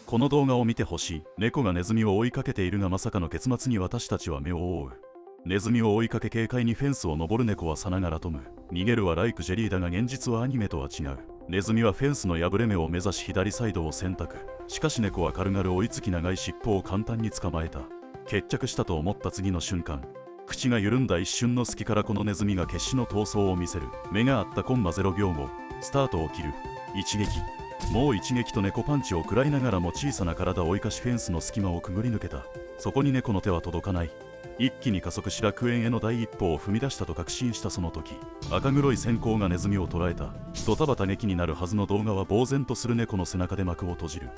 この動画を見てほしい。猫がネズミを追いかけているがまさかの結末に私たちは目を覆う。ネズミを追いかけ軽快にフェンスを登る猫はさながらトム。逃げるはライクジェリーだが現実はアニメとは違う。ネズミはフェンスの破れ目を目指し左サイドを選択。しかし猫は軽々追いつき長い尻尾を簡単に捕まえた。決着したと思った次の瞬間、口が緩んだ一瞬の隙からこのネズミが決死の闘争を見せる。目が合ったコンマ0秒後、スタートを切る。一撃、もう一撃と猫パンチを食らいながらも小さな体を生かしフェンスの隙間をくぐり抜けた。そこに猫の手は届かない。一気に加速し楽園への第一歩を踏み出したと確信したその時、赤黒い閃光がネズミを捉えた。ドタバタ劇になるはずの動画は呆然とする猫の背中で幕を閉じる。